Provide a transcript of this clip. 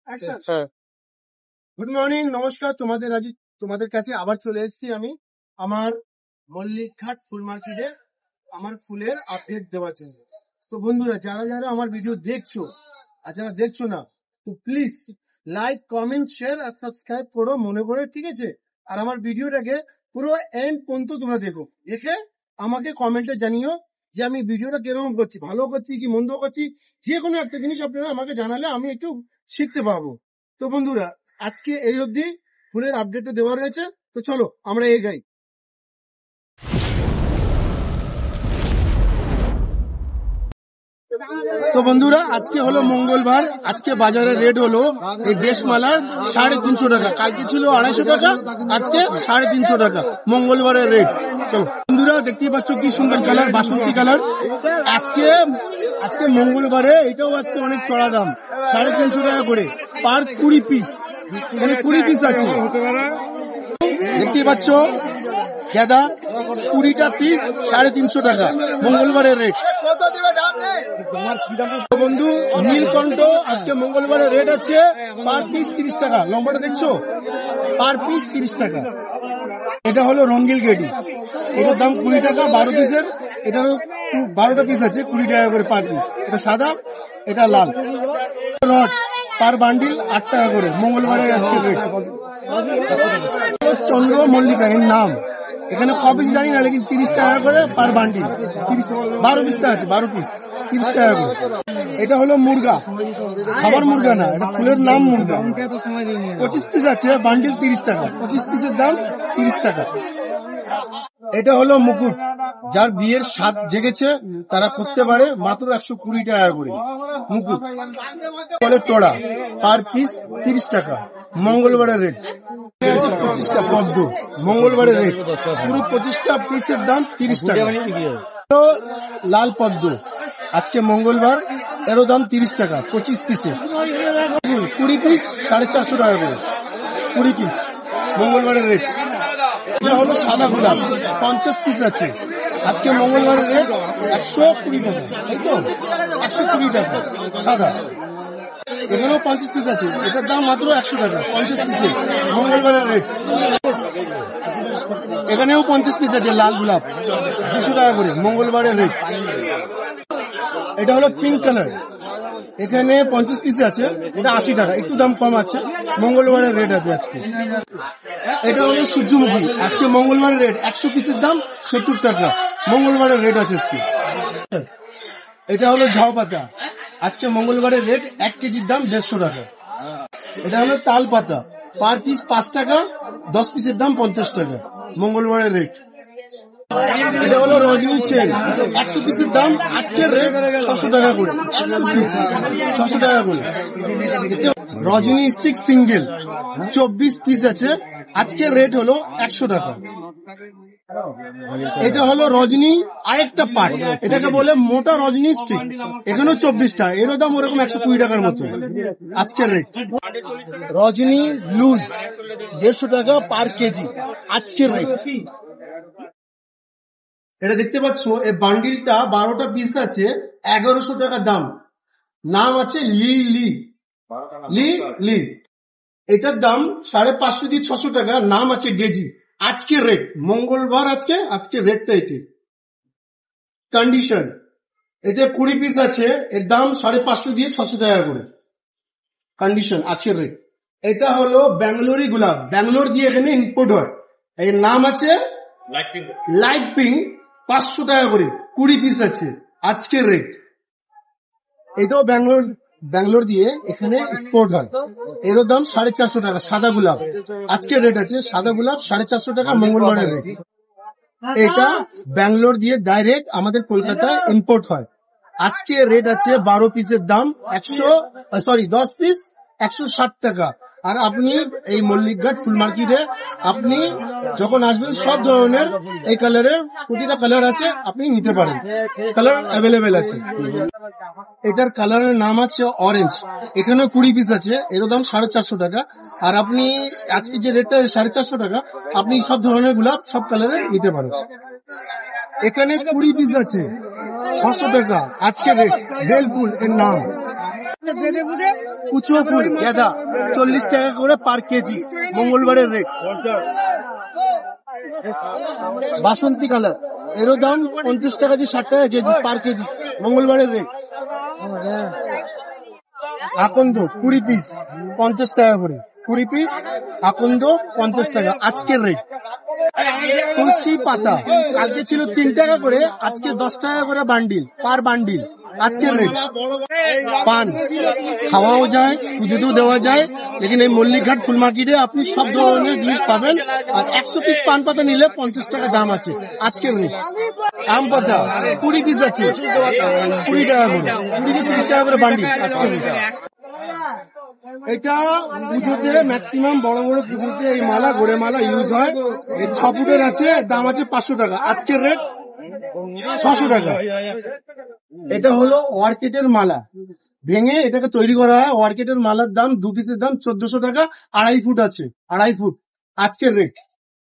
হ্যাঁ। Good morning, নমস্কার। তোমাদের কাছে আবার চলে এসেছি আমি আমার মল্লিকঘাট ফুল মার্কেটে আমার ফুলের আপডেট দেওয়ার জন্য। তো বন্ধুরা, যারা যারা আমার ভিডিও দেখছো আর যারা দেখছো না, তো প্লিজ লাইক, কমেন্ট, শেয়ার আর সাবস্ক্রাইব করো মনে করে, ঠিক আছে? আর আমার ভিডিওটাকে পুরো এন্ড পর্যন্ত তোমরা দেখে আমাকে কমেন্টে জানিও যে আমি ভিডিওটা কিরকম করছি, ভালো করছি কি মন্দ করছি। যে কোনো একটা জিনিস আপনারা আমাকে জানালে আমি একটু শিখতে পারবো। তো বন্ধুরা, আজকে এই অবধি ফুলের আপডেটটা দেওয়া রয়েছে। তো চলো আমরা এগাই। তো বন্ধুরা, আজকে হলো মঙ্গলবার। আজকে বাজারের রেট হলো এই দেশমালার 350 টাকা। কালকে ছিল 250 টাকা, আজকে 350 টাকা মঙ্গলবারের রেট। চলো বন্ধুরা, দেখতেই পাচ্ছ কি সুন্দর কালার, বাসন্তী কালার। আজকে মঙ্গলবারে এটাও আজকে অনেক চড়া দাম, 350 টাকা করে পার 20 পিস। এখানে 20 পিস আছে, দেখতেই পাচ্ছ। গেঁদা 20টা পিস 350 টাকা মঙ্গলবারের রেট। বন্ধু, নীলকণ্ঠ আজকে মঙ্গলবারের রেট আছে পার পিস 30 টাকা। লম্বাটা দেখছো, পার পিস 30 টাকা। এটা হলো রঙ্গিল গেডি, এটার দাম 20 টাকা 12 পিসের। এটারও 12টা পিস আছে, 20 টাকা করে পার পিস। এটা সাদা, এটা লাল। রড পার বান্ডিল 8 টাকা করে মঙ্গলবারের আজকে রেট। চন্দ্র মল্লিকা এর নাম, এখানে ক পিস জানি না, লেকিন 30 টাকা করে পার বান্ডিল। 12 পিসটা আছে, 12 পিস 30 টাকা করে। এটা হলো মুরগা, খাবার মুরগা না, এটা ফুলের নাম মুরগা। 25 পিস আছে, বান্ডিল 30 টাকা। 25 পিসের দাম 30 টাকা। এটা হলো মুকুট, যার বিয়ের স্বাদ জেগেছে তারা করতে পারে, মাত্র 120 টাকা করে মুকুট। বলে তোড়া, পার পিস 30 টাকা মঙ্গলবারের রেট। 25টা পদ্ম মঙ্গলবারের রেট, পুরো 25টা পিসের দাম 30 টাকা। লাল পদ্ম আজকে মঙ্গলবার, এরও দাম 30 টাকা 25 পিসে। 20 পিস 450 টাকা করে 20 পিস মঙ্গলবারের রেট। এটা হলো সাদা গোলাপ, 50 পিস আছে, আজকে মঙ্গলবারের রেট 120 টাকা। এই তো 120 টাকা সাদা। এখানেও 50 পিস আছে, এটার দাম মাত্র 100 টাকা 50 পিসে মঙ্গলবারের রেট। এখানেও 50 পিস আছে, লাল গোলাপ 200 টাকা করে মঙ্গলবারের রেট। এটা হলো পিঙ্ক কালার, এখানে 50 পিস আছে, এটা 80 টাকা, একটু দাম কম আছে, মঙ্গলবারের রেট আছে আজকে। এটা হলো সূর্যমুখী, আজকে মঙ্গলবারের রেট 100 পিসের দাম 70 টাকা মঙ্গলবারের রেট আছে আজকে। এটা হলো ঝাউ পাতা, আজকে মঙ্গলবারের রেট 1 কেজির দাম 150 টাকা। এটা হলো তাল পাতা, পার পিস 5 টাকা, 10 পিসের দাম 50 টাকা মঙ্গলবারের রেট। এটা হলো রজনী চেন, 100 পিসের দাম আজকের রেট 600 টাকা করে। 100 পিস 600 টাকা করে। রজনী স্টিক সিঙ্গেল 24 পিস আছে, আজকের রেট হলো 100 টাকা। এটা হলো রজনী আরেকটা পার্ট, এটাকে বলে মোটা রজনী স্টিক, এখানেও 24টা, এরও দাম ওরকম 120 টাকার মতো আজকের রেট। রজনী লুজ 150 টাকা পার কেজি আজকের রেট। এটা দেখতে পাচ্ছ, এই বান্ডিলটা 12টা পিস আছে, 1100 টাকা দাম। নাম আছে লি লি লি লি। এটার দাম 550 দিয়ে 600 টাকা। নাম আছে ডেজি। আজকের রেট মঙ্গলবার, আজকে রেটটা এটি। কন্ডিশন, এতে 20 পিস আছে, এর দাম 550 দিয়ে 600 টাকা করে কন্ডিশন আজকের রেট। এটা হলো ব্যাঙ্গালোরি গোলাপ, ব্যাঙ্গালোর দিয়ে এখানে ইম্পোর্ট হয়। এর নাম আছে লাইট পিঙ্ক, 500 টাকা করে 20 পিস আছে আজকের রেট। এটাও ব্যাঙ্গালোর দিয়ে এখানে এক্সপোর্ট হয়, এরও দাম 450 টাকা। সাদা গোলাপ আজকের রেট আছে, সাদা গোলাপ 450 টাকা মঙ্গলবারের রেট। এটা ব্যাঙ্গালোর দিয়ে ডাইরেক্ট আমাদের কলকাতায় ইম্পোর্ট হয়, আজকে রেট আছে 12 পিসের দাম 10 পিস 160 টাকা। আর আপনি এই মল্লিকঘাট ফুল মার্কেটে আপনি যখন আসবেন, সব ধরনের এই কালারের প্রতিটা কালার আছে, আপনি নিতে পারেন, কালার অ্যাভেলেবেল আছে। এটার কালারের নাম আছে অরেঞ্জ, এখানেও 20 পিস আছে, এরও দাম 450 টাকা। আর আপনি আজকে যে রেটটা 450 টাকা, আপনি সব ধরনের গোলাপ সব কালারের নিতে পারেন। এখানে 20 পিস আছে 600 টাকা আজকে রেট। বেলফুল এর নাম, কুচো ফুল গাঁদা 40 টাকা করে পার কেজি, মঙ্গলবারের রেট। বাসন্তী কালার এরও দাম 50 টাকা দিয়ে 60 টাকা কেজি পার কেজি, মঙ্গলবারের রেট। আকন্দ 20 পিস 50 টাকা করে, 20 পিস আকন্দ 50 টাকা আজকের রেট। তুলসী পাতা আজকে ছিল 3 টাকা করে, আজকে 10 টাকা করে বান্ডিল, পার বান্ডিল আজকের রেট। পান খাওয়াও যায়, পুজোতেও দেওয়া যায়, লেকিন এই মল্লিকঘাট ফুল মার্কেটে আপনি সব ধরনের জিনিস পাবেন। আর 100 পিস পান পাতা নিলে 50 টাকা দাম আছে আজকের রেট। আম পাতা 20 পিস আছে 20 টাকা করে, 20 থেকে 30 টাকা করে বান্ডিল আজকের রেট। এটা পুজোতে ম্যাক্সিমাম বড় বড় পুজোতে এই মালা গোড়ে মালা ইউজ হয়। এই 6 ফুটের আছে, দাম আছে 500 টাকা, আজকের রেট 600 টাকা। এটা হলো অর্কিডের মালা, ভেঙে এটাকে তৈরি করা হয়। অর্কিডের মালার দাম 2 পিসের দাম 1400 টাকা, 2.5 ফুট আছে, 2.5 ফুট আজকের রেট।